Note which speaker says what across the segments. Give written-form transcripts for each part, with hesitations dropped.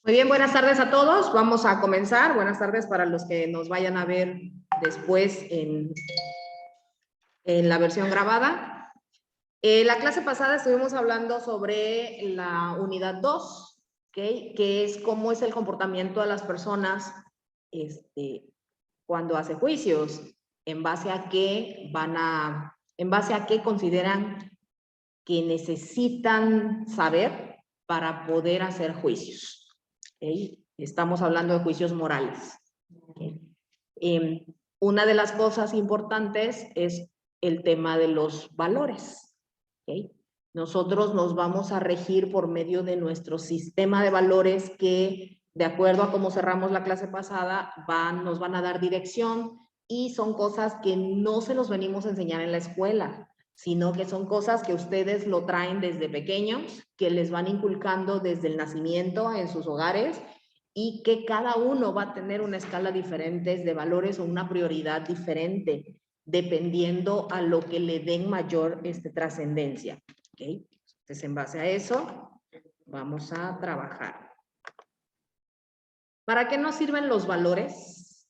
Speaker 1: Muy bien, buenas tardes a todos. Vamos a comenzar. Buenas tardes para los que nos vayan a ver después en la versión grabada. La clase pasada estuvimos hablando sobre la unidad 2, ¿okay? Que es cómo es el comportamiento de las personas cuando hace juicios, en base a qué consideran que necesitan saber para poder hacer juicios. ¿Okay? Estamos hablando de juicios morales. ¿Okay? Una de las cosas importantes es el tema de los valores. ¿Okay? Nosotros nos vamos a regir por medio de nuestro sistema de valores que, de acuerdo a cómo cerramos la clase pasada, nos van a dar dirección, y son cosas que no se los venimos a enseñar en la escuela, sino que son cosas que ustedes lo traen desde pequeños, que les van inculcando desde el nacimiento en sus hogares, y que cada uno va a tener una escala diferente de valores o una prioridad diferente, dependiendo a lo que le den mayor trascendencia. ¿Okay? Entonces, en base a eso, vamos a trabajar. ¿Para qué nos sirven los valores?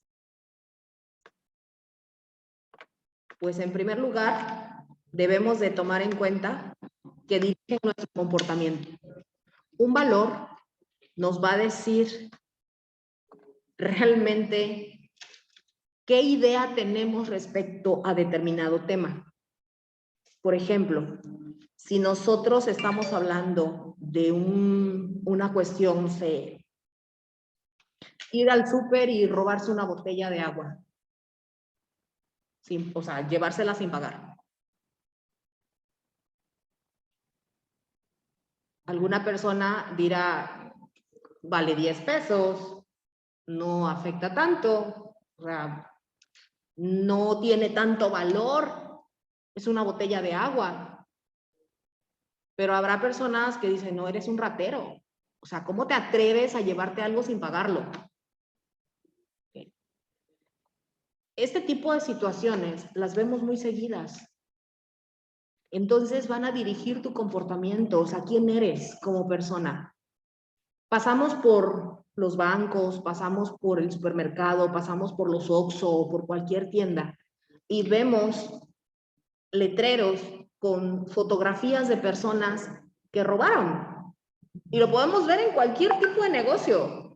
Speaker 1: Pues, en primer lugar, debemos de tomar en cuenta que dirigen nuestro comportamiento. Un valor nos va a decir realmente qué idea tenemos respecto a determinado tema. Por ejemplo, si nosotros estamos hablando de una cuestión, ir al súper y robarse una botella de agua, o sea, llevársela sin pagar. Alguna persona dirá, vale 10 pesos, no afecta tanto, o sea, no tiene tanto valor, es una botella de agua. Pero habrá personas que dicen, no, eres un ratero. O sea, ¿cómo te atreves a llevarte algo sin pagarlo? Okay. Este tipo de situaciones las vemos muy seguidas. Entonces van a dirigir tu comportamiento, o sea, ¿quién eres como persona? Pasamos por los bancos, pasamos por el supermercado, pasamos por los Oxxo o por cualquier tienda y vemos letreros con fotografías de personas que robaron. Y lo podemos ver en cualquier tipo de negocio.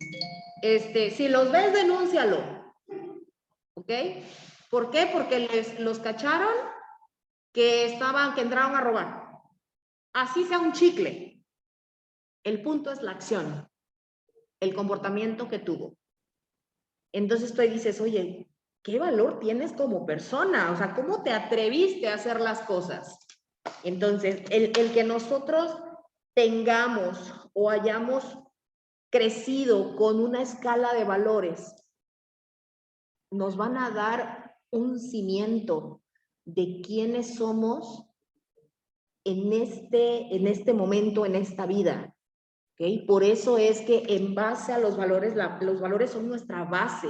Speaker 1: Si los ves, denúncialo. ¿Ok? ¿Por qué? Porque los cacharon que entraron a robar. Así sea un chicle. El punto es la acción, el comportamiento que tuvo. Entonces tú dices, oye, ¿qué valor tienes como persona? O sea, ¿cómo te atreviste a hacer las cosas? Entonces, el que nosotros tengamos o hayamos crecido con una escala de valores nos van a dar un cimiento de quiénes somos en este momento, en esta vida. ¿Okay? Por eso es que en base a los valores son nuestra base,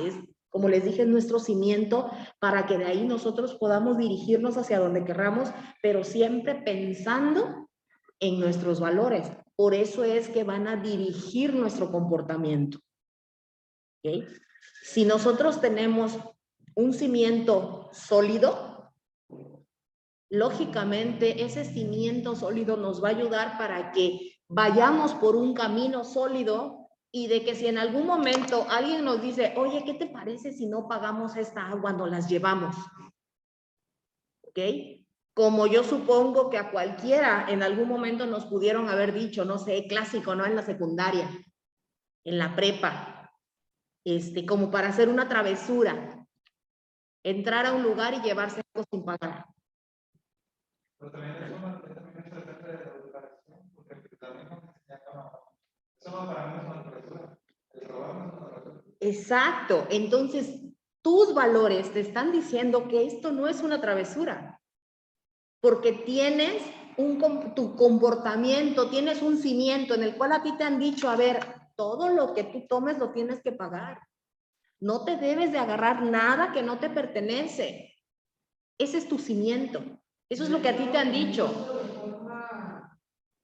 Speaker 1: como les dije, es nuestro cimiento para que de ahí nosotros podamos dirigirnos hacia donde querramos, pero siempre pensando en nuestros valores. Por eso es que van a dirigir nuestro comportamiento. ¿Okay? Si nosotros tenemos un cimiento sólido, lógicamente ese cimiento sólido nos va a ayudar para que vayamos por un camino sólido, y de que si en algún momento alguien nos dice, oye, ¿qué te parece si no pagamos esta agua, nos las llevamos? ¿Ok? Como yo supongo que a cualquiera en algún momento nos pudieron haber dicho, no sé, clásico, ¿no? En la secundaria, en la prepa, como para hacer una travesura, entrar a un lugar y llevarse algo sin pagar.
Speaker 2: Pero también depende de la educación, porque también nos enseña eso no para mí es una travesura. El robar no es una travesura.
Speaker 1: Exacto. Entonces, tus valores te están diciendo que esto no es una travesura, porque tienes tu comportamiento, tienes un cimiento en el cual a ti te han dicho, a ver, todo lo que tú tomes lo tienes que pagar. No te debes de agarrar nada que no te pertenece. Ese es tu cimiento. Eso es lo que a ti te han dicho.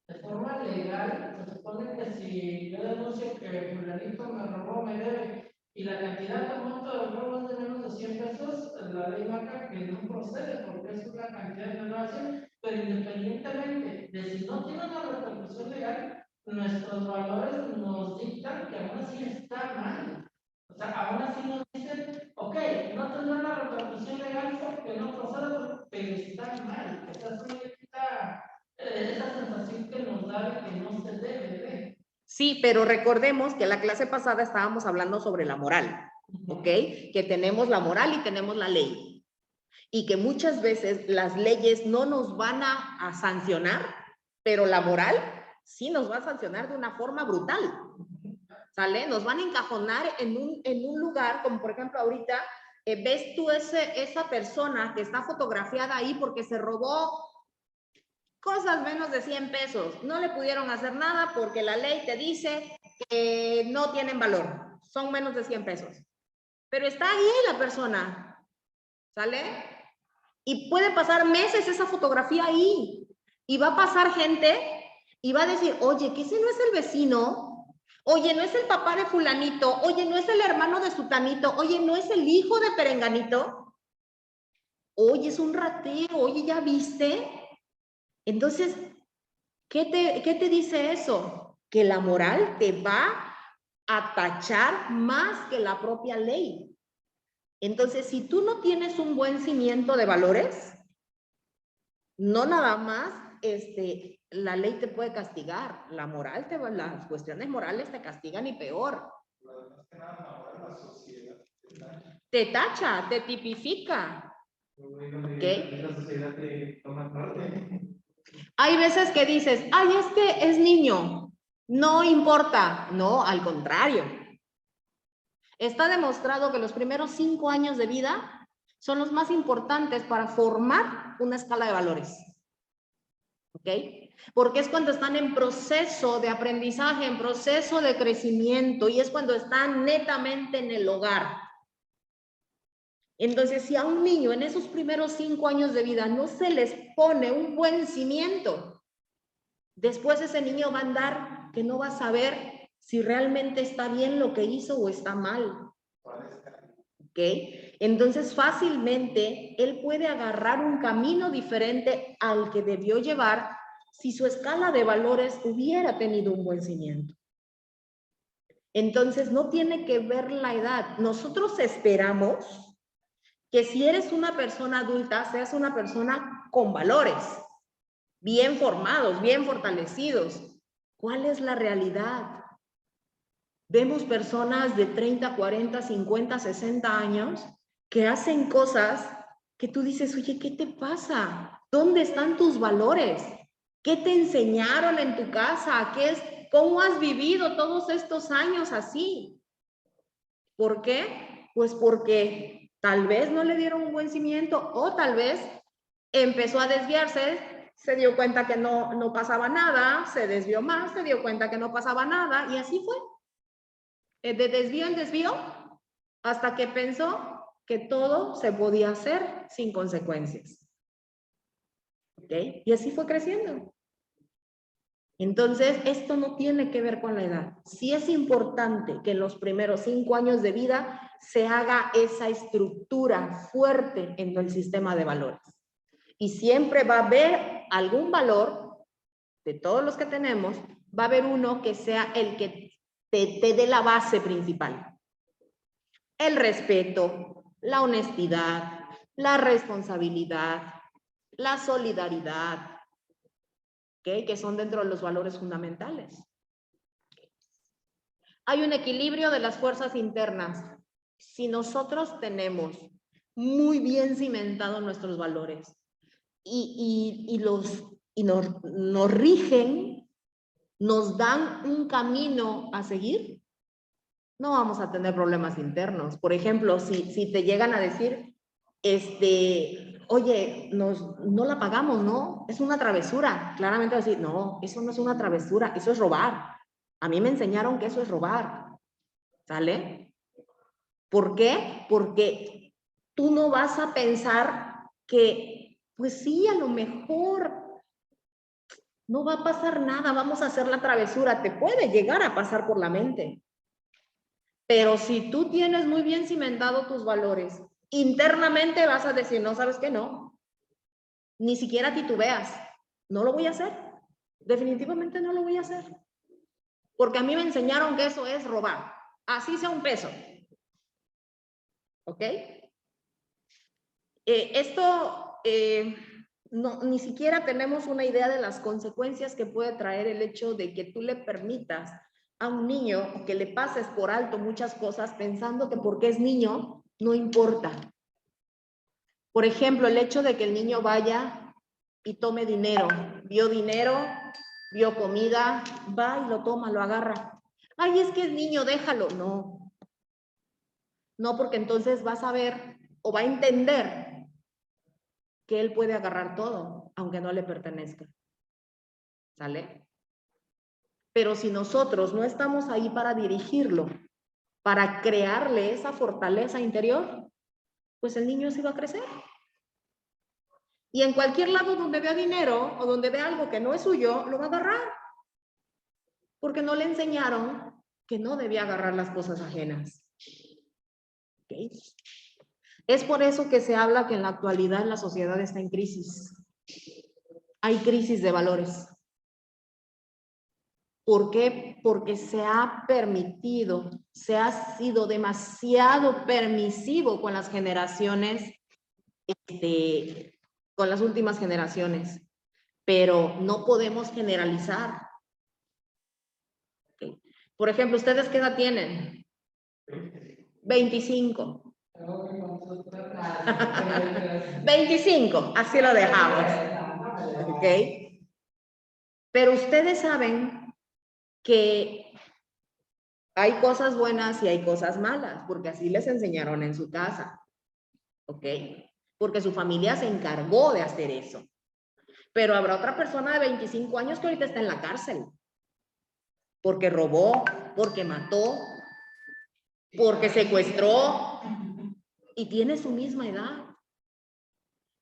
Speaker 3: De forma legal, se supone que si yo denuncio que fulanito me robó, me debe, y la cantidad de monto del robo es de menos de 100 pesos, la ley marca que no procede porque es una cantidad de menor, pero independientemente de si no tiene una repercusión legal, nuestros valores nos dictan que aún así está mal. O sea, aún así nos dicen, ok, no tendrá una repercusión legal porque no procede, pero está mal. O sea, eso no le quita esa sensación que nos da de que no se debe de.
Speaker 1: Sí, pero recordemos que la clase pasada estábamos hablando sobre la moral, ¿ok? Que tenemos la moral y tenemos la ley. Y que muchas veces las leyes no nos van a sancionar, pero la moral sí nos va a sancionar de una forma brutal. ¿Sale? Nos van a encajonar en un lugar, como por ejemplo ahorita, ves tú esa persona que está fotografiada ahí porque se robó cosas menos de 100 pesos. No le pudieron hacer nada porque la ley te dice que no tienen valor. Son menos de 100 pesos. Pero está ahí la persona. ¿Sale? Y puede pasar meses esa fotografía ahí. Y va a pasar gente y va a decir, oye, que ese no es el vecino. Oye, no es el papá de fulanito. Oye, no es el hermano de sutanito. Oye, no es el hijo de perenganito. Oye, es un ratero. Oye, ¿ya viste? Entonces, ¿qué te dice eso? Que la moral te va a tachar más que la propia ley. Entonces, si tú no tienes un buen cimiento de valores, no nada más la ley te puede castigar, la moral las cuestiones morales te castigan y peor. Te tacha, te tipifica. ¿Okay? Hay veces que dices, ay, es que es niño, no importa. No, al contrario. Está demostrado que los primeros 5 años de vida son los más importantes para formar una escala de valores. ¿Ok? Porque es cuando están en proceso de aprendizaje, en proceso de crecimiento, y es cuando están netamente en el hogar. Entonces, si a un niño en esos primeros 5 años de vida no se les pone un buen cimiento, después ese niño va a andar que no va a saber si realmente está bien lo que hizo o está mal. ¿Ok? Entonces, fácilmente él puede agarrar un camino diferente al que debió llevar si su escala de valores hubiera tenido un buen cimiento. Entonces, no tiene que ver la edad. Nosotros esperamos que si eres una persona adulta, seas una persona con valores, bien formados, bien fortalecidos. ¿Cuál es la realidad? Vemos personas de 30, 40, 50, 60 años que hacen cosas que tú dices, oye, ¿qué te pasa? ¿Dónde están tus valores? ¿Qué te enseñaron en tu casa? ¿Cómo has vivido todos estos años así? ¿Por qué? Pues porque tal vez no le dieron un buen cimiento o tal vez empezó a desviarse, se dio cuenta que no pasaba nada, se desvió más, se dio cuenta que no pasaba nada y así fue. De desvío en desvío hasta que pensó que todo se podía hacer sin consecuencias. ¿Ok? Y así fue creciendo. Entonces, esto no tiene que ver con la edad. Sí es importante que en los primeros 5 años de vida se haga esa estructura fuerte en el sistema de valores. Y siempre va a haber algún valor, de todos los que tenemos, va a haber uno que sea el que te dé la base principal. El respeto, la honestidad, la responsabilidad, la solidaridad, ¿okay? Que son dentro de los valores fundamentales. Hay un equilibrio de las fuerzas internas. Si nosotros tenemos muy bien cimentados nuestros valores y nos rigen, nos dan un camino a seguir, no vamos a tener problemas internos. Por ejemplo, si te llegan a decir, oye, no la pagamos, ¿no? Es una travesura. Claramente vas a decir, no, eso no es una travesura, eso es robar. A mí me enseñaron que eso es robar. ¿Sale? ¿Por qué? Porque tú no vas a pensar que, pues sí, a lo mejor no va a pasar nada, vamos a hacer la travesura, te puede llegar a pasar por la mente. Pero si tú tienes muy bien cimentado tus valores, internamente vas a decir, no, ¿sabes qué? No. Ni siquiera titubeas. No lo voy a hacer. Definitivamente no lo voy a hacer. Porque a mí me enseñaron que eso es robar. Así sea un peso. ¿Ok? No, ni siquiera tenemos una idea de las consecuencias que puede traer el hecho de que tú le permitas a un niño que le pases por alto muchas cosas pensando que porque es niño no importa. Por ejemplo, el hecho de que el niño vaya y tome dinero, vio comida, va y lo toma, lo agarra. Ay, es que es niño, déjalo. No. No, porque entonces va a saber o va a entender que él puede agarrar todo, aunque no le pertenezca. ¿Sale? Pero si nosotros no estamos ahí para dirigirlo, para crearle esa fortaleza interior, pues el niño sí va a crecer. Y en cualquier lado donde vea dinero o donde vea algo que no es suyo, lo va a agarrar. Porque no le enseñaron que no debía agarrar las cosas ajenas. ¿Okay? Es por eso que se habla que en la actualidad la sociedad está en crisis. Hay crisis de valores. ¿Por qué? Porque se ha permitido, se ha sido demasiado permisivo con las generaciones, con las últimas generaciones, pero no podemos generalizar. ¿Okay? Por ejemplo, ¿ustedes qué edad tienen? 25. 25, así lo dejamos. ¿Ok? Pero ustedes saben que hay cosas buenas y hay cosas malas, porque así les enseñaron en su casa, ¿ok? Porque su familia se encargó de hacer eso. Pero habrá otra persona de 25 años que ahorita está en la cárcel, porque robó, porque mató, porque secuestró, y tiene su misma edad.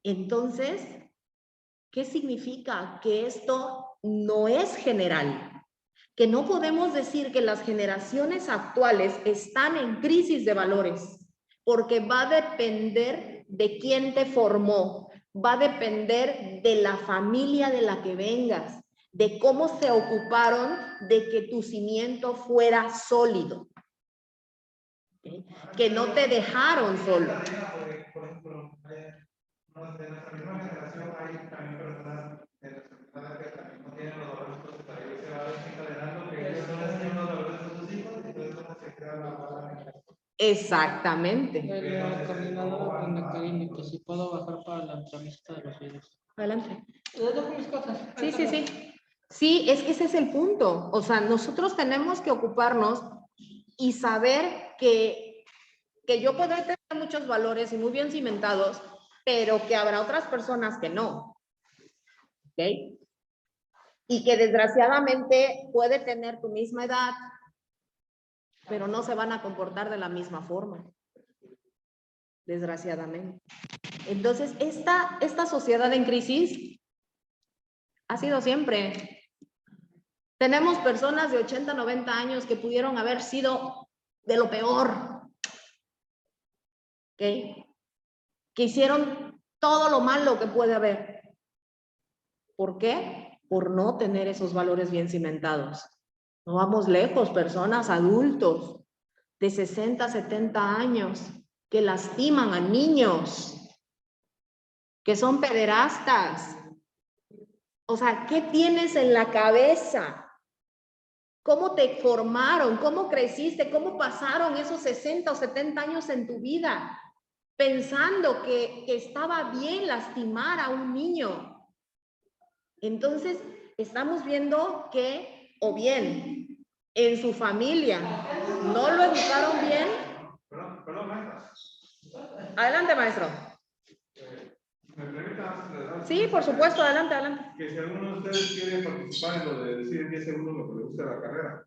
Speaker 1: Entonces, ¿qué significa? Que esto no es general. Que no podemos decir que las generaciones actuales están en crisis de valores, porque va a depender de quién te formó, va a depender de la familia de la que vengas, de cómo se ocuparon de que tu cimiento fuera sólido, ¿okay? Que no te dejaron solo.
Speaker 2: Por ejemplo, de nuestra misma generación hay también personas de nuestra edad que también no tienen los valores, pues para ellos se va desencadenando que ellos no les enseñan los valores a sus hijos y entonces se crea la mala.
Speaker 1: Exactamente.
Speaker 3: La coordinadora con Karina, que si puedo bajar para la entrevista de los videos.
Speaker 1: Adelante.
Speaker 3: Les dejo mis cosas.
Speaker 1: Sí, sí, sí. Sí, es que ese es el punto. O sea, nosotros tenemos que ocuparnos y saber que yo puedo tener muchos valores y muy bien cimentados, pero que habrá otras personas que no. ¿Ok? Y que desgraciadamente puede tener tu misma edad, pero no se van a comportar de la misma forma. Desgraciadamente. Entonces, esta sociedad en crisis ha sido siempre. Tenemos personas de 80, 90 años que pudieron haber sido de lo peor. ¿Ok? Que hicieron todo lo malo que puede haber. ¿Por qué? Por no tener esos valores bien cimentados. No vamos lejos, personas adultos de 60, 70 años que lastiman a niños, que son pederastas. O sea, ¿qué tienes en la cabeza? ¿Cómo te formaron? ¿Cómo creciste? ¿Cómo pasaron esos 60 o 70 años en tu vida? Pensando que estaba bien lastimar a un niño. Entonces, estamos viendo que, o bien, en su familia no lo educaron bien.
Speaker 2: Perdón, maestra.
Speaker 1: Adelante, maestro.
Speaker 2: ¿Me permite?
Speaker 1: Sí, por supuesto, adelante, adelante.
Speaker 2: Que si alguno de ustedes quiere participar en lo de decir en 10 segundos lo que le gusta de la carrera.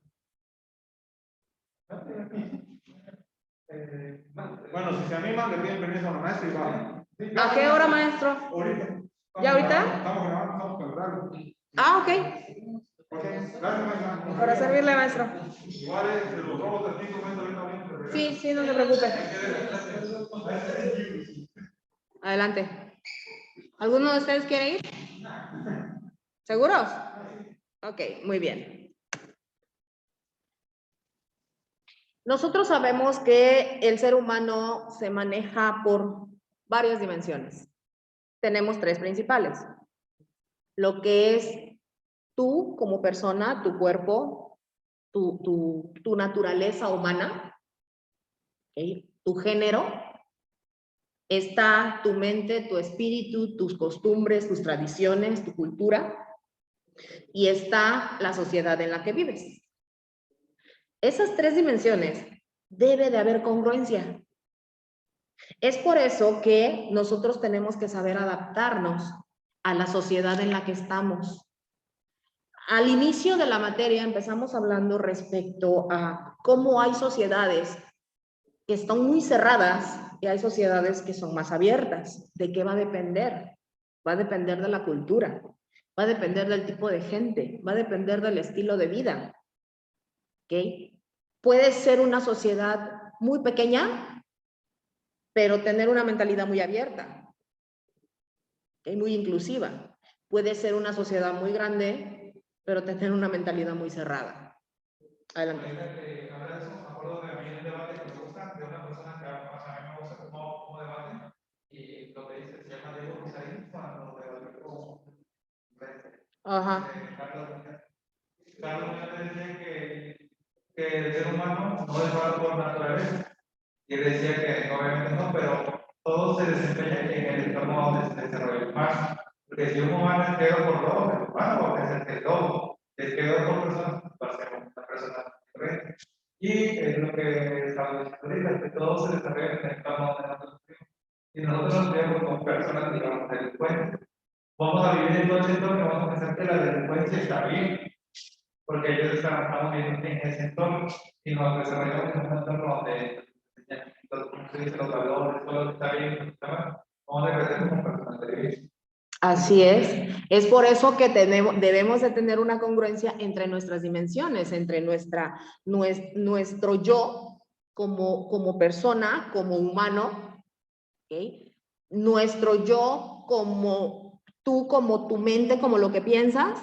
Speaker 2: Bueno, si se animan, le piden permiso a la maestra y van.
Speaker 1: ¿A qué hora, maestro?
Speaker 2: Ahorita.
Speaker 1: ¿Ya ahorita?
Speaker 2: Estamos grabando, estamos calibrando.
Speaker 1: Ah, ok.
Speaker 2: Ok, gracias, maestra.
Speaker 1: Para servirle, maestro.
Speaker 2: Igual es de los robos del piso, maestro, ahorita bien.
Speaker 1: Sí, sí, no se preocupe. Adelante. ¿Alguno de ustedes quiere ir? ¿Seguros? Ok, muy bien. Nosotros sabemos que el ser humano se maneja por varias dimensiones. Tenemos tres principales. Lo que es tú como persona, tu cuerpo, tu naturaleza humana, ¿okay? Tu género, está tu mente, tu espíritu, tus costumbres, tus tradiciones, tu cultura, y está la sociedad en la que vives. Esas tres dimensiones debe de haber congruencia. Es por eso que nosotros tenemos que saber adaptarnos a la sociedad en la que estamos. Al inicio de la materia empezamos hablando respecto a cómo hay sociedades que están muy cerradas y hay sociedades que son más abiertas. ¿De qué va a depender? Va a depender de la cultura, va a depender del tipo de gente, va a depender del estilo de vida. ¿Ok? Puede ser una sociedad muy pequeña, pero tener una mentalidad muy abierta, ¿ok? Muy inclusiva. Puede ser una sociedad muy grande, pero tener una mentalidad muy cerrada. Adelante.
Speaker 2: Ahora eso me acuerdo de a mí un debate que me gusta, de una persona que a mí me gusta como debate, y lo que dice se llama Diego Rosarín, cuando debate con
Speaker 1: Ajá.
Speaker 2: Carlos Muñoz decía que el ser humano no es malo por naturaleza. Y él decía que obviamente no, pero todo se desempeña en el entorno donde se desarrolla el humano. Porque si un humano es creado por lobos, el humano va a ser el lobo. Si es creado por personas, va a ser una persona diferente. Y es lo que estamos diciendo ahorita, que todo se desarrolla en el entorno donde nosotros vivimos. Y nosotros nos vemos como personas, digamos, delincuentes. Vamos a vivir en todo ese entorno y vamos a pensar que la delincuencia está bien, porque ellos estamos viviendo en ese entorno y nos desarrollamos en un entorno donde los valores, todo lo que está bien, lo que está mal, vamos a crecer como personas de bien.
Speaker 1: Así es. Es por eso que debemos de tener una congruencia entre nuestras dimensiones, entre nuestro yo como persona, como humano, ¿okay? Nuestro yo como tú, como tu mente, como lo que piensas,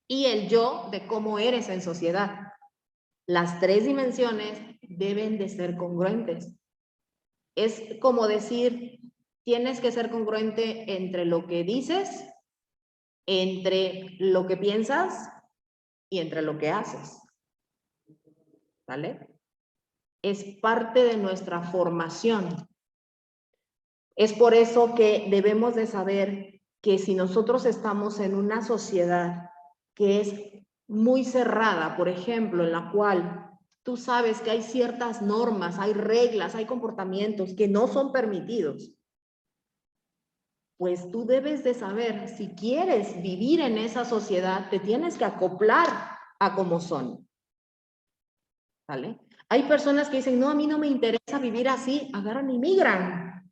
Speaker 1: y el yo de cómo eres en sociedad. Las tres dimensiones deben de ser congruentes. Es como decir, tienes que ser congruente entre lo que dices, entre lo que piensas y entre lo que haces. ¿Vale? Es parte de nuestra formación. Es por eso que debemos de saber que si nosotros estamos en una sociedad que es muy cerrada, por ejemplo, en la cual tú sabes que hay ciertas normas, hay reglas, hay comportamientos que no son permitidos, pues tú debes de saber, si quieres vivir en esa sociedad, te tienes que acoplar a cómo son. ¿Vale? Hay personas que dicen, no, a mí no me interesa vivir así, agarran y migran a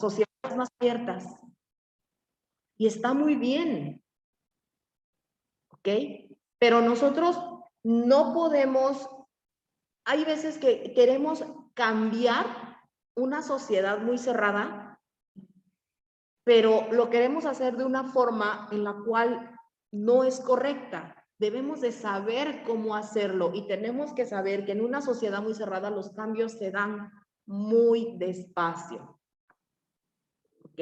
Speaker 1: sociedades más abiertas. Y está muy bien. ¿Ok? Pero nosotros no podemos, hay veces que queremos cambiar una sociedad muy cerrada, pero lo queremos hacer de una forma en la cual no es correcta. Debemos de saber cómo hacerlo y tenemos que saber que en una sociedad muy cerrada los cambios se dan muy despacio. ¿Ok?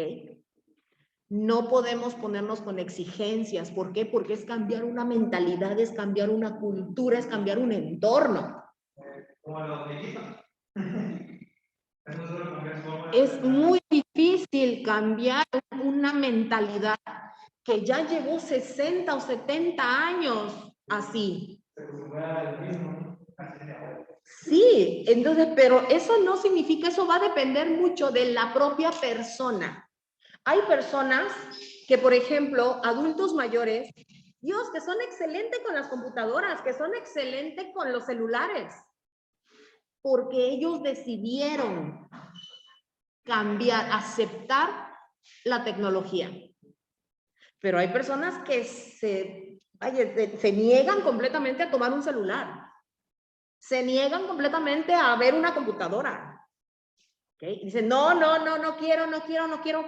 Speaker 1: No podemos ponernos con exigencias. ¿Por qué? Porque es cambiar una mentalidad, es cambiar una cultura, es cambiar un entorno.
Speaker 2: Como los viejitos.
Speaker 1: Es muy difícil cambiar una mentalidad que ya llevó 60 o 70 años así. Sí, entonces, pero eso no significa, eso va a depender mucho de la propia persona. Hay personas que, por ejemplo, adultos mayores, Dios, que son excelentes con las computadoras, que son excelentes con los celulares, porque ellos decidieron cambiar, aceptar la tecnología. Pero hay personas que se niegan completamente a tomar un celular. Se niegan completamente a ver una computadora. ¿Okay? Dicen, no quiero.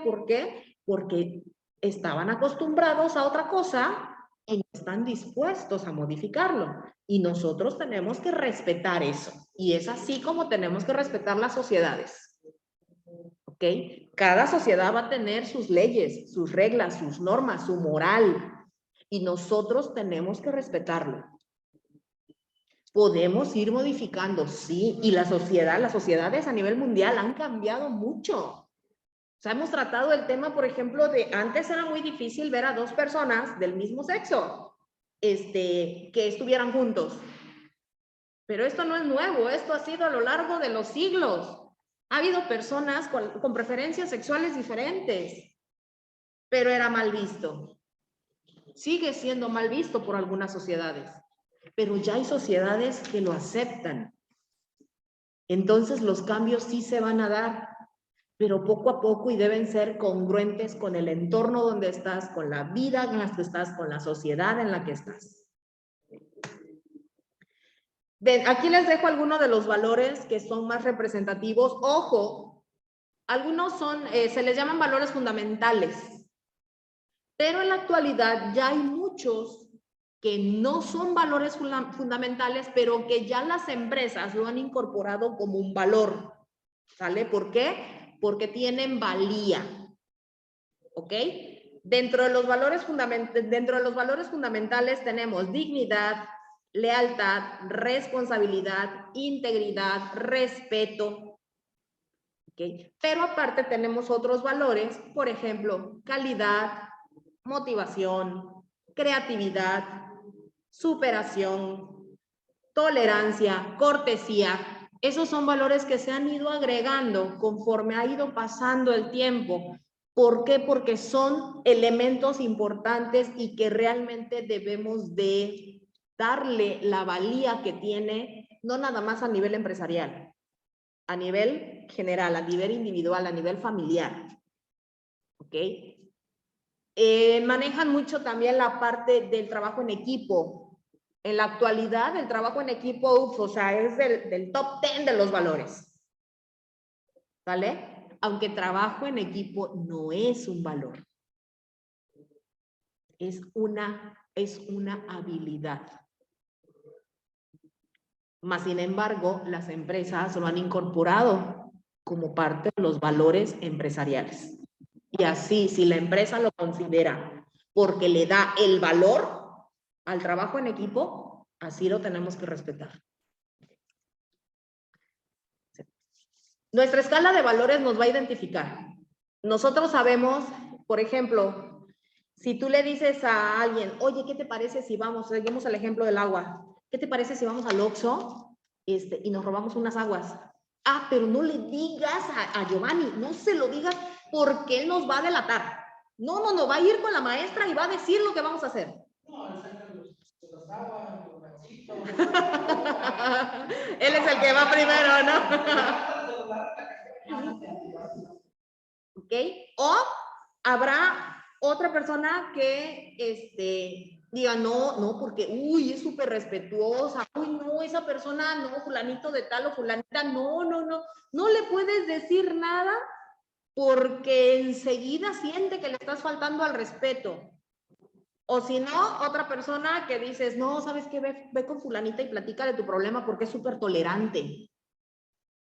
Speaker 1: ¿Por qué? Porque estaban acostumbrados a otra cosa y no están dispuestos a modificarlo. Y nosotros tenemos que respetar eso. Y es así como tenemos que respetar las sociedades. ¿Ok? Cada sociedad va a tener sus leyes, sus reglas, sus normas, su moral. Y nosotros tenemos que respetarlo. Podemos ir modificando, sí, y las sociedades a nivel mundial han cambiado mucho. O sea, hemos tratado el tema, por ejemplo, de antes era muy difícil ver a dos personas del mismo sexo que estuvieran juntos. Pero esto no es nuevo, esto ha sido a lo largo de los siglos. Ha habido personas con preferencias sexuales diferentes, pero era mal visto. Sigue siendo mal visto por algunas sociedades. Pero ya hay sociedades que lo aceptan. Entonces los cambios sí se van a dar, pero poco a poco y deben ser congruentes con el entorno donde estás, con la vida en la que estás, con la sociedad en la que estás. Aquí les dejo algunos de los valores que son más representativos. Ojo, algunos se les llaman valores fundamentales, pero en la actualidad ya hay muchos que no son valores fundamentales, pero que ya las empresas lo han incorporado como un valor. ¿Sale? ¿Por qué? Porque tienen valía. ¿Ok? Dentro de los valores fundamentales tenemos dignidad, lealtad, responsabilidad, integridad, respeto. ¿Ok? Pero aparte tenemos otros valores, por ejemplo, calidad, motivación, creatividad, superación, tolerancia, cortesía. Esos son valores que se han ido agregando conforme ha ido pasando el tiempo. ¿Por qué? Porque son elementos importantes y que realmente debemos de darle la valía que tiene, no nada más a nivel empresarial, a nivel general, a nivel individual, a nivel familiar. ¿Ok? Manejan mucho también la parte del trabajo en equipo. En la actualidad, el trabajo en equipo, o sea, es del top 10 de los valores. ¿Vale? Aunque trabajo en equipo no es un valor. Es una habilidad. Más sin embargo, las empresas lo han incorporado como parte de los valores empresariales. Y así, si la empresa lo considera porque le da el valor al trabajo en equipo, así lo tenemos que respetar. Nuestra escala de valores nos va a identificar. Nosotros sabemos, por ejemplo, si tú le dices a alguien, oye, ¿qué te parece si vamos, seguimos el ejemplo del agua, ¿qué te parece si vamos al Oxxo y nos robamos unas aguas? Ah, pero no le digas a Giovanni, no se lo digas porque él nos va a delatar. No, va a ir con la maestra y va a decir lo que vamos a hacer.
Speaker 3: No, él saca los aguas, los vasitos.
Speaker 1: Él es el que va primero, ¿no? ¿Ok? O habrá otra persona que diga, no, porque, uy, es súper respetuosa, uy, no, esa persona, no, fulanito de tal o fulanita, no le puedes decir nada porque enseguida siente que le estás faltando al respeto. O si no, otra persona que dices, no, ¿sabes qué? Ve con fulanita y platica de tu problema porque es súper tolerante.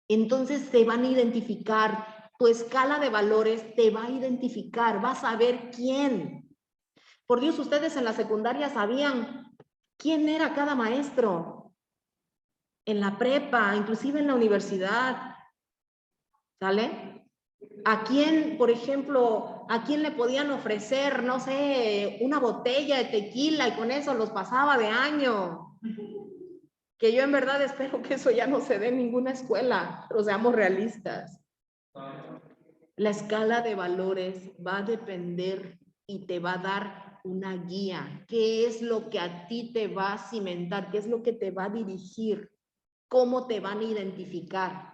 Speaker 1: Entonces se van a identificar, tu escala de valores te va a identificar, vas a ver quién. Por Dios, ustedes en la secundaria sabían quién era cada maestro. En la prepa, inclusive en la universidad. ¿Sale? ¿A quién, por ejemplo, a quién le podían ofrecer, no sé, una botella de tequila y con eso los pasaba de año? Que yo en verdad espero que eso ya no se dé en ninguna escuela, pero seamos realistas. La escala de valores va a depender y te va a dar una guía. ¿Qué es lo que a ti te va a cimentar? ¿Qué es lo que te va a dirigir? ¿Cómo te van a identificar?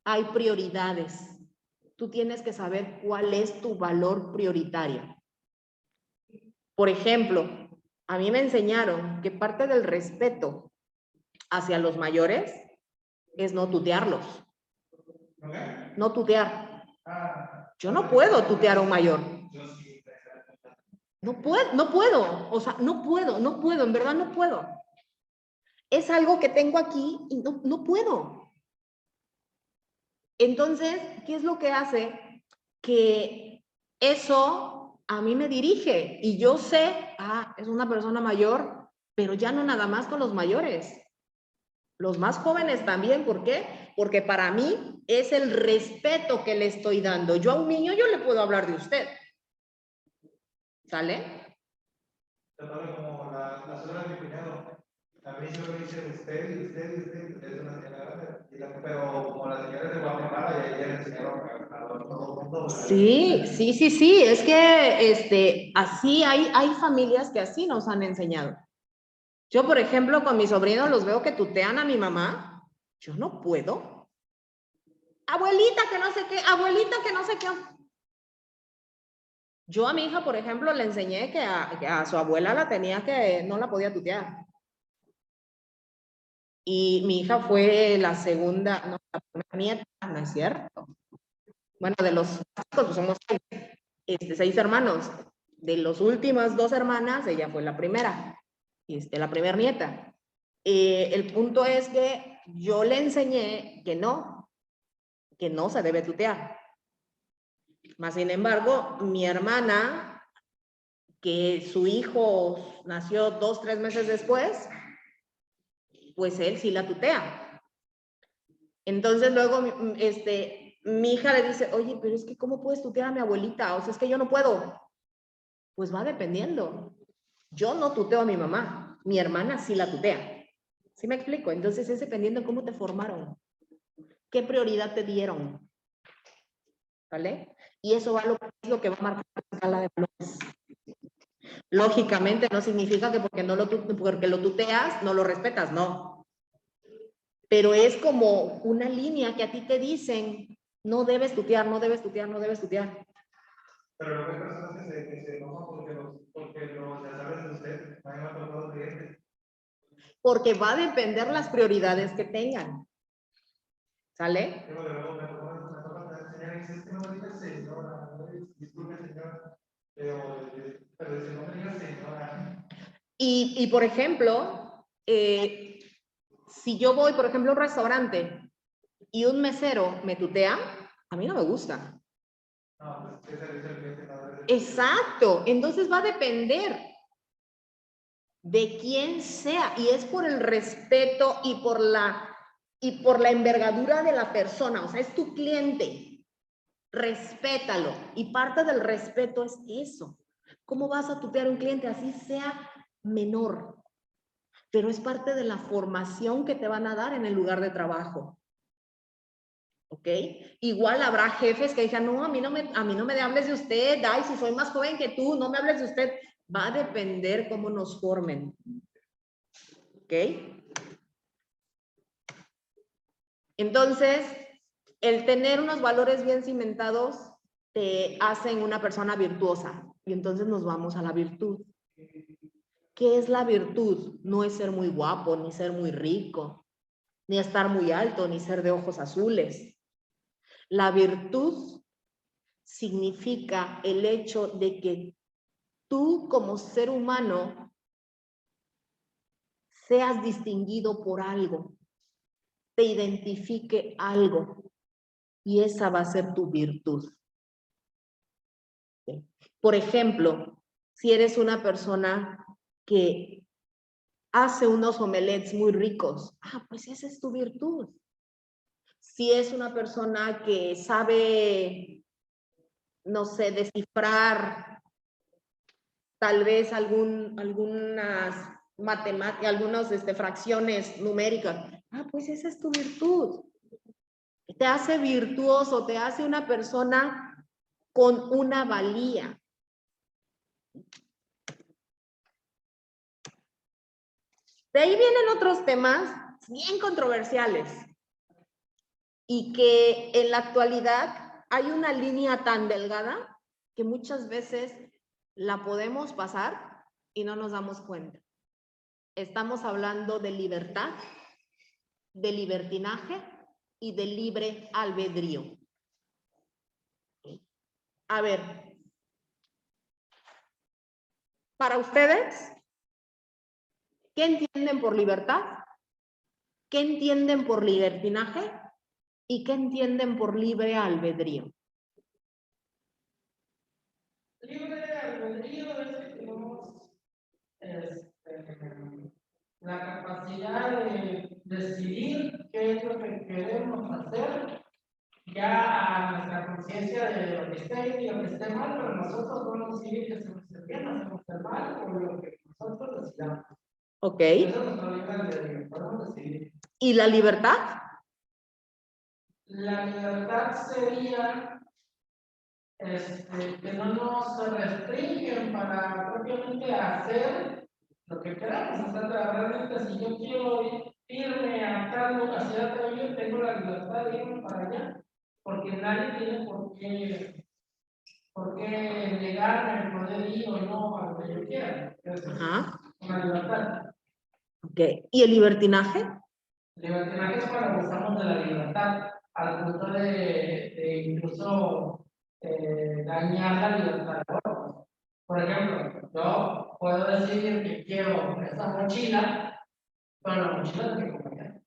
Speaker 1: Hay prioridades. Tú tienes que saber cuál es tu valor prioritario. Por ejemplo, a mí me enseñaron que parte del respeto hacia los mayores es no tutearlos.
Speaker 2: ¿Ok?
Speaker 1: No tutear.
Speaker 2: Ah,
Speaker 1: Yo no puedo tutear a un mayor.
Speaker 2: yo sí.
Speaker 1: No puedo. O sea, no puedo, en verdad no puedo. Es algo que tengo aquí y no puedo. Entonces, ¿qué es lo que hace? Que eso a mí me dirige y yo sé, es una persona mayor, pero ya no nada más con los mayores. Los más jóvenes también, ¿por qué? Porque para mí es el respeto que le estoy dando. Yo a un niño yo le puedo hablar de usted. ¿Sale?
Speaker 2: Te pasa como la suegra de mi cuñado. A mí yo le dice usted y usted y usted, es una señora, pero como la señora es de Guatemala y ella le enseñaron a todo el mundo.
Speaker 1: Sí, es que así hay familias que así nos han enseñado. Yo, por ejemplo, con mis sobrinos los veo que tutean a mi mamá. Yo no puedo. Abuelita que no sé qué, abuelita que no sé qué. Yo a mi hija, por ejemplo, le enseñé que a su abuela no la podía tutear. Y mi hija fue la segunda, no, la primera nieta, ¿no es cierto? Bueno, de los pues somos 6 hermanos. De las últimas 2 hermanas, ella fue la primera, la primera nieta. El punto es que yo le enseñé que no se debe tutear. Más sin embargo, mi hermana, que su hijo nació 2, 3 meses después, pues él sí la tutea. Entonces luego, mi hija le dice, oye, pero es que ¿cómo puedes tutear a mi abuelita? O sea, es que yo no puedo. Pues va dependiendo. Yo no tuteo a mi mamá, mi hermana sí la tutea. ¿Sí me explico? Entonces es dependiendo de cómo te formaron, qué prioridad te dieron. ¿Vale? Y eso es lo que va a marcar la escala de valores. Lógicamente no significa que porque lo tuteas, no lo respetas, no. Pero es como una línea que a ti te dicen, no debes tutear, no debes tutear, no debes tutear.
Speaker 2: Pero luego hay personas que se enojan porque les hablan de usted. A mí me ha tocado clientes.
Speaker 1: Porque va a depender las prioridades que tengan. ¿Sale?
Speaker 2: Yo luego me toca enseñar y dice, es que no me digas señora, disculpe señora, pero dice, no me digas señora.
Speaker 1: Y por ejemplo, si yo voy, por ejemplo, a un restaurante y un mesero me tutea, a mí no me gusta.
Speaker 2: No, pues ese es el cliente.
Speaker 1: Exacto, entonces va a depender de quién sea y es por el respeto y por la envergadura de la persona, o sea, es tu cliente, respétalo y parte del respeto es eso. ¿Cómo vas a tutear a un cliente así sea menor? Pero es parte de la formación que te van a dar en el lugar de trabajo. ¿Ok? Igual habrá jefes que digan, no, a mí no me hables de usted, ay, si soy más joven que tú, no me hables de usted. Va a depender cómo nos formen. ¿Ok? Entonces, el tener unos valores bien cimentados te hacen una persona virtuosa. Y entonces nos vamos a la virtud. ¿Qué es la virtud? No es ser muy guapo, ni ser muy rico, ni estar muy alto, ni ser de ojos azules. La virtud significa el hecho de que tú como ser humano seas distinguido por algo, te identifique algo y esa va a ser tu virtud. Por ejemplo, si eres una persona que hace unos omelets muy ricos, pues esa es tu virtud. Si es una persona que sabe, no sé, descifrar tal vez algunas matemáticas, algunas fracciones numéricas, pues esa es tu virtud. Te hace virtuoso, te hace una persona con una valía. De ahí vienen otros temas bien controversiales y que en la actualidad hay una línea tan delgada que muchas veces la podemos pasar y no nos damos cuenta. Estamos hablando de libertad, de libertinaje y de libre albedrío. A ver, para ustedes, ¿qué entienden por libertad? ¿Qué entienden por libertinaje? ¿Y qué entienden por libre albedrío?
Speaker 3: Libre albedrío es que tenemos la capacidad de decidir qué es lo que queremos hacer, ya a nuestra conciencia de lo que esté bien y lo que esté mal, pero nosotros podemos decidir que hacemos el bien, hacemos el mal, o lo que nosotros decidamos.
Speaker 1: Ok.
Speaker 3: Eso es nuestro libre albedrío, podemos decidir.
Speaker 1: ¿Y la libertad?
Speaker 3: La libertad sería que no nos restringen para propiamente hacer lo que queramos. O sea, realmente si yo quiero irme a tal lugar, ciudad de yo tengo la libertad de irme para allá, porque nadie tiene por qué negarme el poder ir o no a donde yo quiera.
Speaker 1: Ajá.
Speaker 3: Una libertad.
Speaker 1: Ok. ¿Y el libertinaje?
Speaker 3: Libertinaje es cuando abusamos de la libertad al punto de incluso dañar la libertad de otros. Por ejemplo, yo puedo decir que quiero esa mochila, pero la mochila tiene que comer.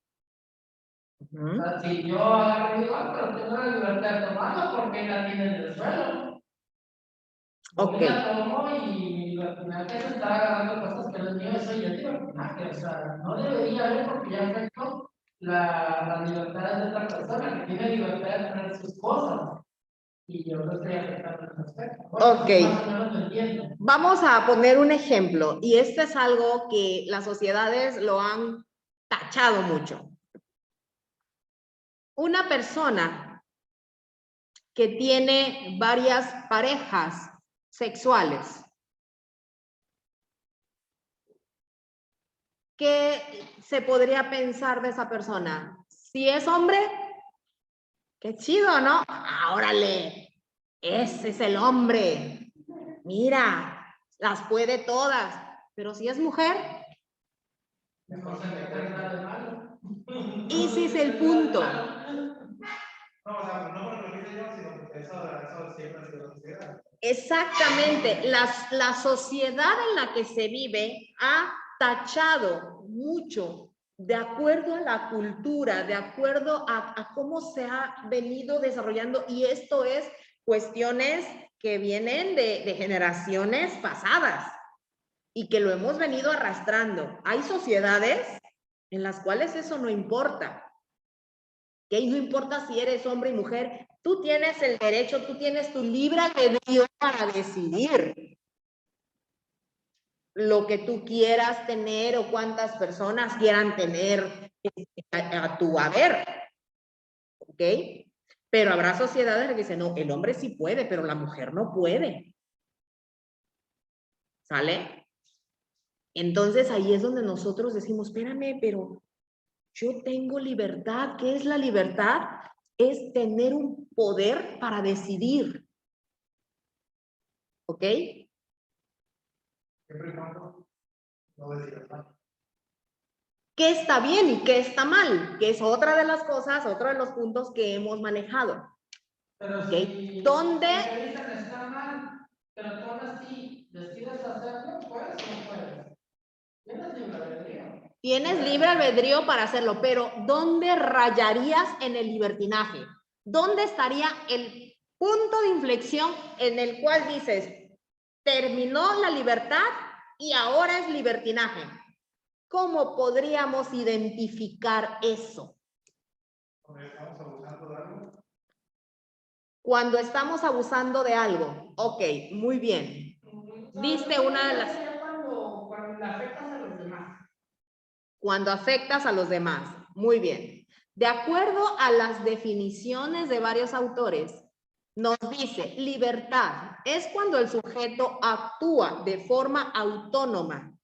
Speaker 3: O sea, si yo agarro y digo, pero tengo la libertad de tomarla porque la tiene en el suelo.
Speaker 1: Ok.
Speaker 3: Yo la tomo y al final que se está agarrando cosas que no es mío, eso ya es libertinaje. O sea, no debería haber porque ya afectó la libertad de otra persona que tiene libertad de tener sus cosas. Y yo no estoy afectando el aspecto. Bueno,
Speaker 1: Ok.
Speaker 3: más o menos lo entiendo.
Speaker 1: Vamos a poner un ejemplo, y este es algo que las sociedades lo han tachado mucho. Una persona que tiene varias parejas sexuales, ¿qué se podría pensar de esa persona? Si es hombre, qué chido, ¿no? Órale, ese es el hombre. Mira, las puede todas. Pero si es mujer,
Speaker 3: No se me cuenta nada de malo.
Speaker 1: ese es el punto.
Speaker 2: No, o sea, no por lo que hice yo, sino porque eso siempre ha sido la sociedad.
Speaker 1: Exactamente, la sociedad en la que se vive ha tachado mucho de acuerdo a la cultura, de acuerdo a cómo se ha venido desarrollando, y esto es cuestiones que vienen de generaciones pasadas y que lo hemos venido arrastrando. Hay sociedades en las cuales eso no importa. Que no importa si eres hombre y mujer, tú tienes el derecho, tú tienes tu libre albedrío para decidir lo que tú quieras tener o cuántas personas quieran tener a tu haber. ¿Ok? Pero habrá sociedades que dicen, no, el hombre sí puede, pero la mujer no puede. ¿Sale? Entonces ahí es donde nosotros decimos, espérame, pero yo tengo libertad. ¿Qué es la libertad? Es tener un poder para decidir. ¿Ok?
Speaker 2: Siempre y cuando no decidas mal.
Speaker 1: ¿Qué está bien y qué está mal? Que es otra de las cosas, otro de los puntos que hemos manejado.
Speaker 3: Pero
Speaker 1: ¿Ok?
Speaker 3: si
Speaker 1: ¿Dónde?
Speaker 3: te dicen está mal, pero tú aún así decides hacerlo, ¿puedes o no puedes? Tienes libre albedrío.
Speaker 1: Tienes libre albedrío para hacerlo, pero ¿dónde rayarías en el libertinaje? ¿Dónde estaría el punto de inflexión en el cual dices, terminó la libertad y ahora es libertinaje? ¿Cómo podríamos identificar eso?
Speaker 2: Cuando estamos abusando de algo.
Speaker 1: Cuando estamos abusando de algo. Ok, muy bien. Diste una de las...
Speaker 3: Cuando afectas a los demás.
Speaker 1: Cuando afectas a los demás. Muy bien. De acuerdo a las definiciones de varios autores, nos dice, libertad es cuando el sujeto actúa de forma autónoma,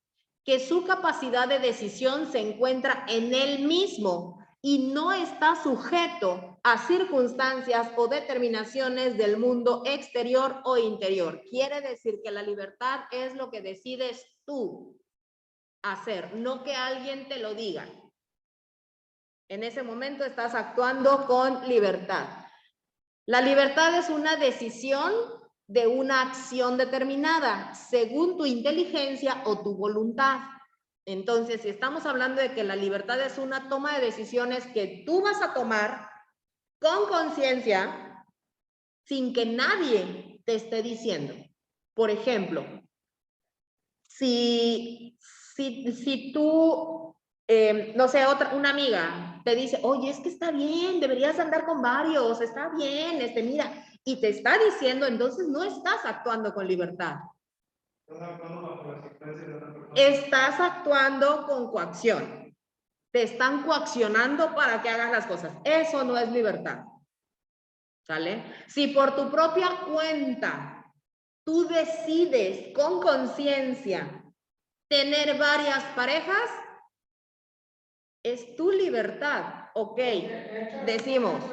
Speaker 1: que su capacidad de decisión se encuentra en él mismo y no está sujeto a circunstancias o determinaciones del mundo exterior o interior. Quiere decir que la libertad es lo que decides tú hacer, no que alguien te lo diga. En ese momento estás actuando con libertad. La libertad es una decisión de una acción determinada, según tu inteligencia o tu voluntad. Entonces, si estamos hablando de que la libertad es una toma de decisiones que tú vas a tomar con conciencia, sin que nadie te esté diciendo. Por ejemplo, si tú, no sé, una amiga te dice, oye, es que está bien, deberías andar con varios, está bien, mira, y te está diciendo, entonces no estás actuando con libertad. Estás actuando con coacción. Te están coaccionando para que hagas las cosas. Eso no es libertad. ¿Sale? Si por tu propia cuenta tú decides con conciencia tener varias parejas, es tu libertad. Ok, decimos.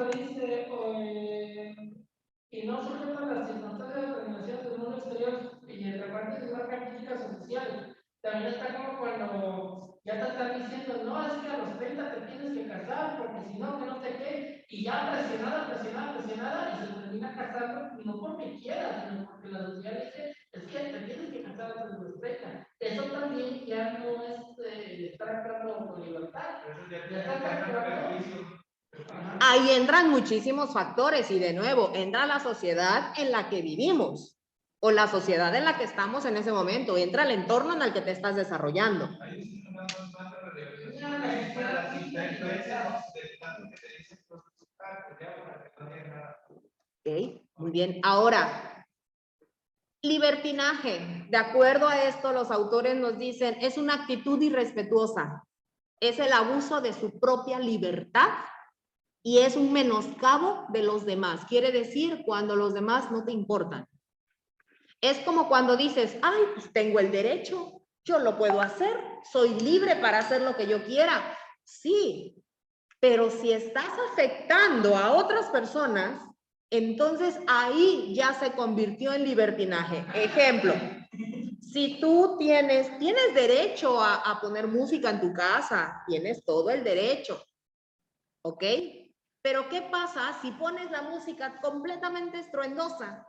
Speaker 3: Y no sujeta a las circunstancias de determinación del mundo exterior y entre partes de marca crítica social. También está como cuando ya te están diciendo, no, es que a los 30 te tienes que casar, porque si no, que no sé qué, y ya presionada, y se termina casando, no porque quiera, sino porque la sociedad dice, es que te tienes que casar antes de los 30. Eso también ya no es estar actuando con libertad.
Speaker 1: Ahí entran muchísimos factores y de nuevo entra la sociedad en la que vivimos o la sociedad en la que estamos en ese momento, entra el entorno en el que te estás desarrollando. Ok, muy bien. Ahora, libertinaje. De acuerdo a esto, los autores nos dicen, es una actitud irrespetuosa. Es el abuso de su propia libertad y es un menoscabo de los demás. Quiere decir cuando los demás no te importan. Es como cuando dices, ay, pues tengo el derecho, yo lo puedo hacer, soy libre para hacer lo que yo quiera. Sí, pero si estás afectando a otras personas, entonces ahí ya se convirtió en libertinaje. Ejemplo, si tú tienes derecho a poner música en tu casa, tienes todo el derecho, ¿ok? Pero ¿qué pasa si pones la música completamente estruendosa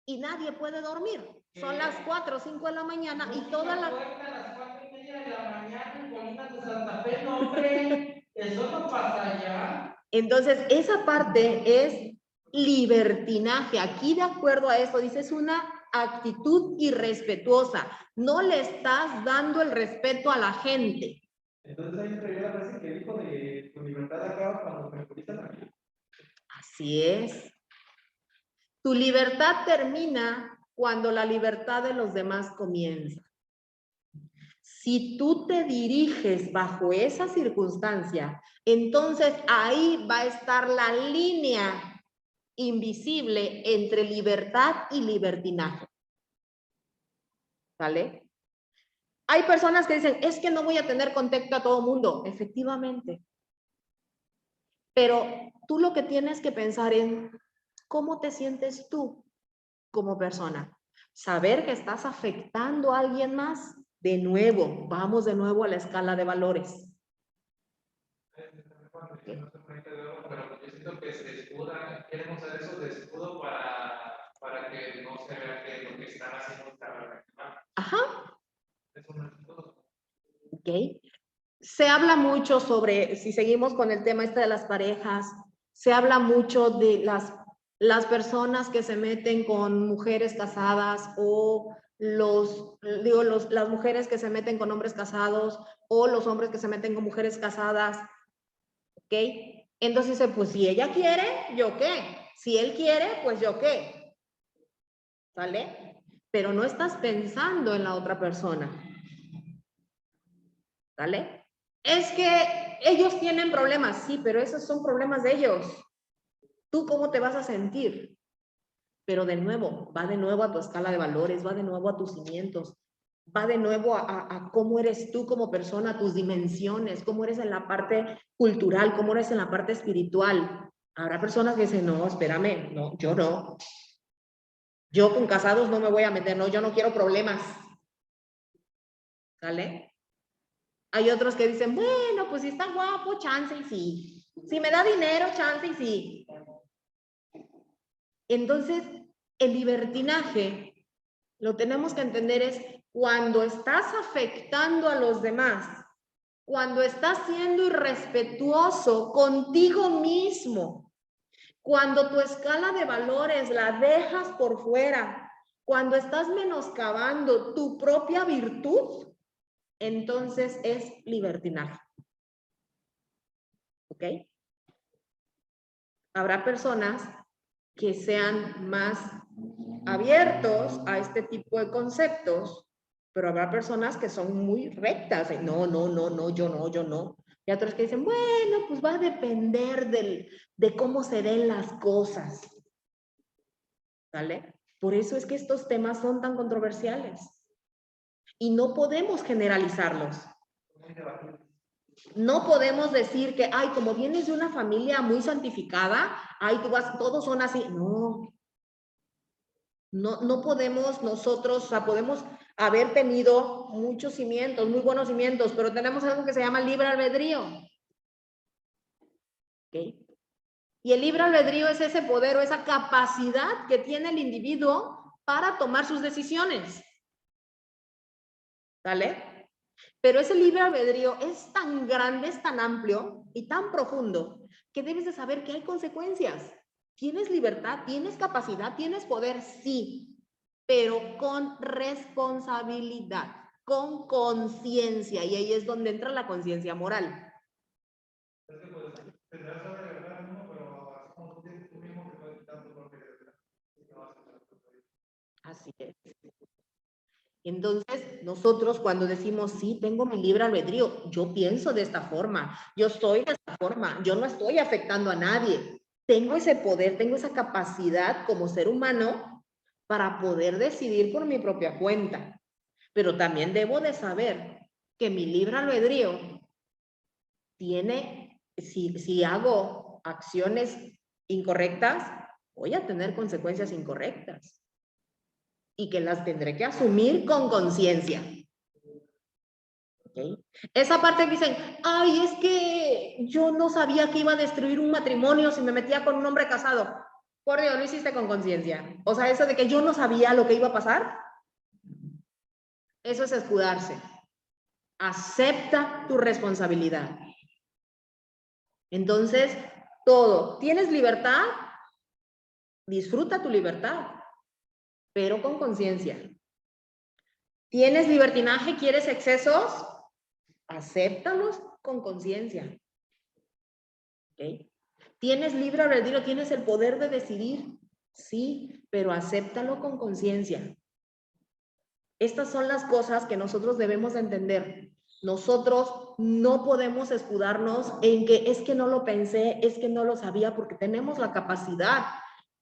Speaker 1: y nadie puede dormir? Son las 4 o 5 de la mañana y toda la...
Speaker 3: A las 4:30 de la mañana en Colinas de Santa Fe, no, hombre, eso no pasa allá.
Speaker 1: Entonces, esa parte es libertinaje. Aquí, de acuerdo a esto, dice, es una actitud irrespetuosa. No le estás dando el respeto a la gente.
Speaker 2: Entonces ahí traía la frase que dijo de tu libertad acaba cuando perjudicas a mí.
Speaker 1: Así es. Tu libertad termina cuando la libertad de los demás comienza. Si tú te diriges bajo esa circunstancia, entonces ahí va a estar la línea invisible entre libertad y libertinaje. ¿Vale? Hay personas que dicen, es que no voy a tener contacto a todo mundo. Efectivamente. Pero tú lo que tienes que pensar en cómo te sientes tú como persona. Saber que estás afectando a alguien más. De nuevo, vamos de nuevo a la escala de valores.
Speaker 2: Pero yo siento que se escuda, quieren usar eso de escudo para que no se vea que lo que están haciendo está mal.
Speaker 1: Ajá.
Speaker 2: Es un escudo.
Speaker 1: Ok. Se habla mucho sobre, si seguimos con el tema este de las parejas, se habla mucho de las personas que se meten con mujeres casadas o las mujeres que se meten con hombres casados o los hombres que se meten con mujeres casadas. ¿Ok? Entonces dice, pues si ella quiere, ¿yo qué? Si él quiere, pues ¿yo qué? ¿Sale? Pero no estás pensando en la otra persona. ¿Sale? Es que ellos tienen problemas, sí, pero esos son problemas de ellos. ¿Tú cómo te vas a sentir? Pero de nuevo, va de nuevo a tu escala de valores, va de nuevo a tus cimientos, va de nuevo a cómo eres tú como persona, tus dimensiones, cómo eres en la parte cultural, cómo eres en la parte espiritual. Habrá personas que dicen, no, espérame, no, yo no. Yo con casados no me voy a meter, no, yo no quiero problemas. ¿Sale? Hay otros que dicen, bueno, pues si está guapo, chance y sí. Si me da dinero, chance y sí. Entonces, el libertinaje, lo tenemos que entender, es cuando estás afectando a los demás, cuando estás siendo irrespetuoso contigo mismo, cuando tu escala de valores la dejas por fuera, cuando estás menoscabando tu propia virtud, entonces es libertinaje. ¿Ok? Habrá personas que sean más abiertos a este tipo de conceptos, pero habrá personas que son muy rectas. No, yo no. Y otros que dicen, bueno, pues va a depender de cómo se den las cosas. ¿Vale? Por eso es que estos temas son tan controversiales. Y no podemos generalizarlos. No podemos decir que, ay, como vienes de una familia muy santificada, ay, todos son así. No podemos nosotros, o sea, podemos haber tenido muchos cimientos, muy buenos cimientos, pero tenemos algo que se llama libre albedrío. ¿Okay? Y el libre albedrío es ese poder o esa capacidad que tiene el individuo para tomar sus decisiones. ¿Vale? Pero ese libre albedrío es tan grande, es tan amplio y tan profundo que debes de saber que hay consecuencias. ¿Tienes libertad? ¿Tienes capacidad? ¿Tienes poder? Sí, pero con responsabilidad, con conciencia, y ahí es donde entra la conciencia moral.
Speaker 2: Es que pues tendrás la libertad en uno, pero como tú mismo te puedes quitar tu propia libertad.
Speaker 1: Así es. Entonces, nosotros cuando decimos, sí, tengo mi libre albedrío, yo pienso de esta forma, yo soy de esta forma, yo no estoy afectando a nadie. Tengo ese poder, tengo esa capacidad como ser humano para poder decidir por mi propia cuenta. Pero también debo de saber que mi libre albedrío tiene, si hago acciones incorrectas, voy a tener consecuencias incorrectas. Y que las tendré que asumir con conciencia. ¿Okay? Esa parte que dicen, ay, es que yo no sabía que iba a destruir un matrimonio si me metía con un hombre casado. Por Dios, lo hiciste con conciencia. O sea, eso de que yo no sabía lo que iba a pasar, eso es escudarse. Acepta tu responsabilidad. Entonces, todo. ¿Tienes libertad? Disfruta tu libertad, pero con conciencia. ¿Tienes libertinaje? ¿Quieres excesos? Acéptalos con conciencia. ¿Okay? ¿Tienes libre albedrío? ¿Tienes el poder de decidir? Sí, pero acéptalo con conciencia. Estas son las cosas que nosotros debemos de entender. Nosotros no podemos escudarnos en que es que no lo pensé, es que no lo sabía, porque tenemos la capacidad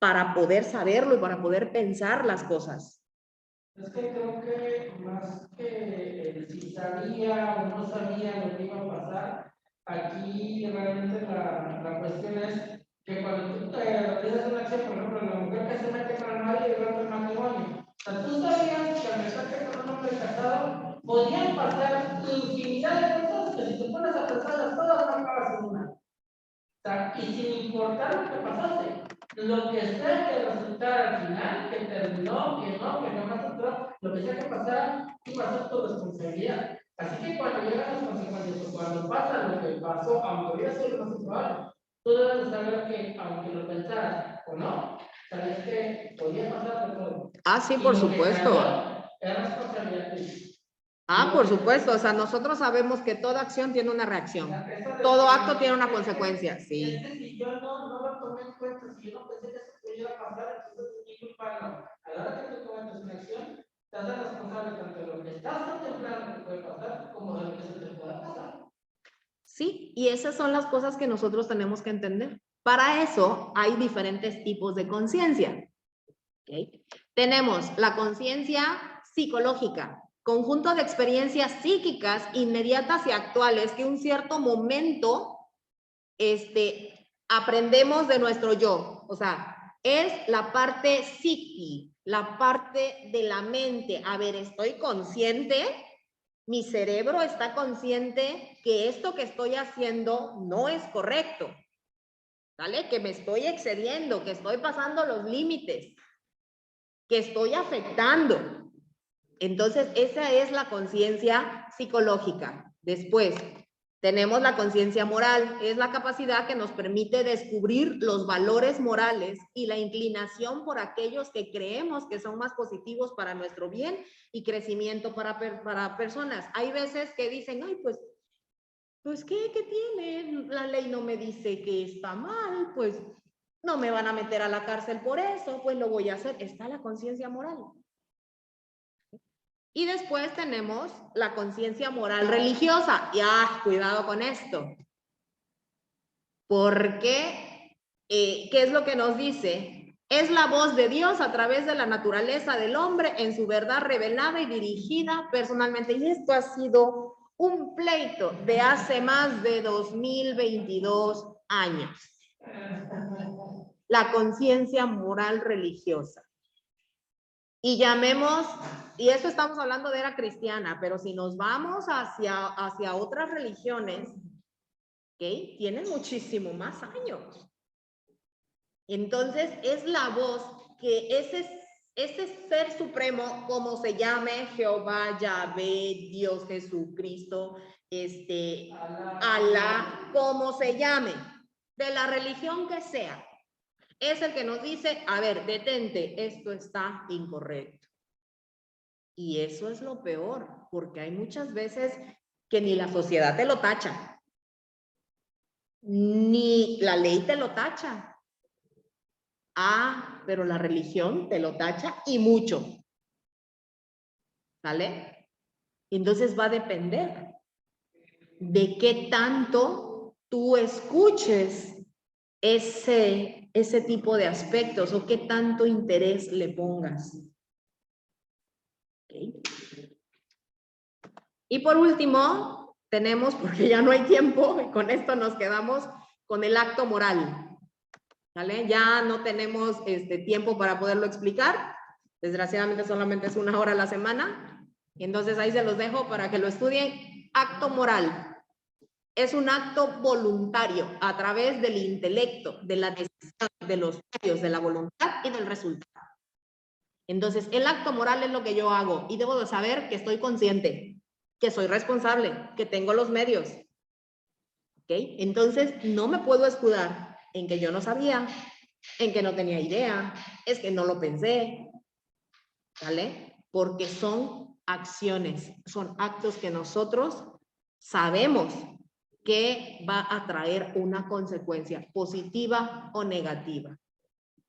Speaker 1: para poder saberlo y para poder pensar las cosas.
Speaker 3: Es que creo que más que si sabía o no sabía lo que iba a pasar, aquí realmente la cuestión es que cuando tú realizas una acción, por ejemplo, la mujer que se mete con el marido y rompe el matrimonio, o sea, tú sabías que al meterte con un hombre casado podían pasar infinidad de cosas que si te pones a pensarlas todas no acabas en una. O sea, y sin importar lo que pasaste, lo que sea que resultara al final, que terminó, que jamás entró, lo que sea que pasara, iba a ser tu responsabilidad. Así que cuando llegan las consecuencias o cuando pasa lo que pasó, aunque hubiera sido lo más probable, tú debes de saber que, aunque lo pensaras o no, sabes que podía pasar de todo.
Speaker 1: Ah, sí, por supuesto.
Speaker 3: Es responsabilidad tuya.
Speaker 1: Ah, por supuesto. O sea, nosotros sabemos que toda acción tiene una reacción. Todo acto tiene una consecuencia, sí.
Speaker 3: Es que si yo no lo tomé en cuenta, si yo no pensé que eso pudiera pasar, entonces es mi culpa. No. A la hora que tú cometes una acción, te haces responsable tanto de lo que estás contemplando que puede pasar, como de lo que se te pueda pasar.
Speaker 1: Sí, y esas son las cosas que nosotros tenemos que entender. Para eso hay diferentes tipos de conciencia. ¿Okay? Tenemos la conciencia psicológica, conjunto de experiencias psíquicas inmediatas y actuales que en un cierto momento aprendemos de nuestro yo. O sea, es la parte psiqui, la parte de la mente. A ver, estoy consciente Mi cerebro está consciente que esto que estoy haciendo no es correcto, ¿vale? Que me estoy excediendo, que estoy pasando los límites, que estoy afectando. Entonces, esa es la conciencia psicológica. Después, tenemos la conciencia moral. Es la capacidad que nos permite descubrir los valores morales y la inclinación por aquellos que creemos que son más positivos para nuestro bien y crecimiento para personas. Hay veces que dicen, ay, pues ¿qué tiene? La ley no me dice que está mal, pues no me van a meter a la cárcel por eso, pues lo voy a hacer. Está la conciencia moral. Y después tenemos la conciencia moral religiosa. Ya, cuidado con esto. Porque, ¿qué es lo que nos dice? Es la voz de Dios a través de la naturaleza del hombre en su verdad revelada y dirigida personalmente. Y esto ha sido un pleito de hace más de 2022 años. La conciencia moral religiosa. Y llamemos, y esto estamos hablando de era cristiana, pero si nos vamos hacia otras religiones, ¿okay? Tienen muchísimo más años. Entonces es la voz que ese ser supremo, como se llame, Jehová, Yahvé, Dios, Jesucristo, Alá, como se llame, de la religión que sea, es el que nos dice, a ver, detente, esto está incorrecto. Y eso es lo peor, porque hay muchas veces que ni la sociedad te lo tacha, ni la ley te lo tacha. Ah, pero la religión te lo tacha y mucho. ¿Sale? Entonces va a depender de qué tanto tú escuches ese tipo de aspectos o qué tanto interés le pongas. ¿Okay? Y por último, tenemos, porque ya no hay tiempo, y con esto nos quedamos con el acto moral. ¿Vale? Ya no tenemos tiempo para poderlo explicar. Desgraciadamente solamente es 1 hora a la semana. Y entonces ahí se los dejo para que lo estudien. Acto moral. Es un acto voluntario a través del intelecto, de la decisión, de los medios, de la voluntad y del resultado. Entonces, el acto moral es lo que yo hago y debo de saber que estoy consciente, que soy responsable, que tengo los medios. ¿Ok? Entonces, no me puedo escudar en que yo no sabía, en que no tenía idea, es que no lo pensé, ¿vale? Porque son acciones, son actos que nosotros sabemos que va a traer una consecuencia positiva o negativa.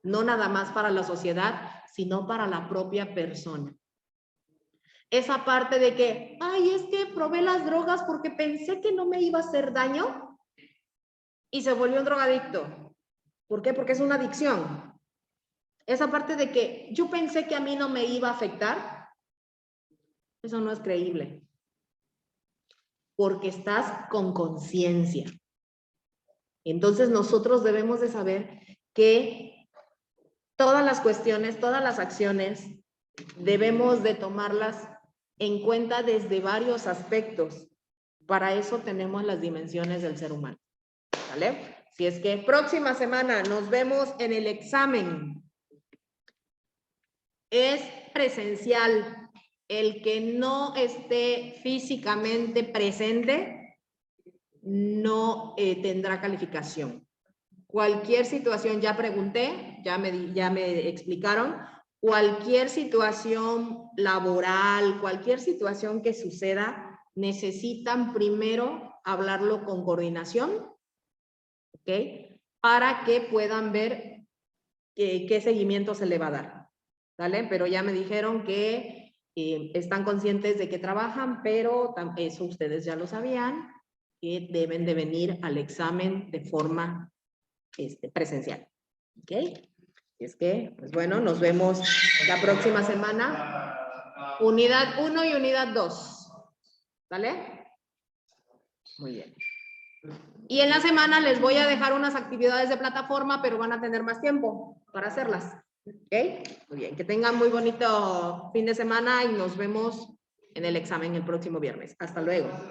Speaker 1: No nada más para la sociedad, sino para la propia persona. Esa parte de que, ay, es que probé las drogas porque pensé que no me iba a hacer daño y se volvió un drogadicto. ¿Por qué? Porque es una adicción. Esa parte de que yo pensé que a mí no me iba a afectar, eso no es creíble. Porque estás con conciencia. Entonces nosotros debemos de saber que todas las cuestiones, todas las acciones, debemos de tomarlas en cuenta desde varios aspectos. Para eso tenemos las dimensiones del ser humano. ¿Vale? Si es que próxima semana nos vemos en el examen. Es presencial. El que no esté físicamente presente no tendrá calificación. Cualquier situación, ya pregunté, ya me explicaron, cualquier situación laboral, cualquier situación que suceda, necesitan primero hablarlo con coordinación, ¿ok? Para que puedan ver qué seguimiento se le va a dar, ¿vale? Pero ya me dijeron que están conscientes de que trabajan, pero eso ustedes ya lo sabían, que deben de venir al examen de forma presencial. ¿Ok? Es que, pues bueno, nos vemos la próxima semana. Unidad 1 y unidad 2. ¿Vale? Muy bien. Y en la semana les voy a dejar unas actividades de plataforma, pero van a tener más tiempo para hacerlas. ¿Ok? Muy bien. Que tengan muy bonito fin de semana y nos vemos en el examen el próximo viernes. Hasta luego.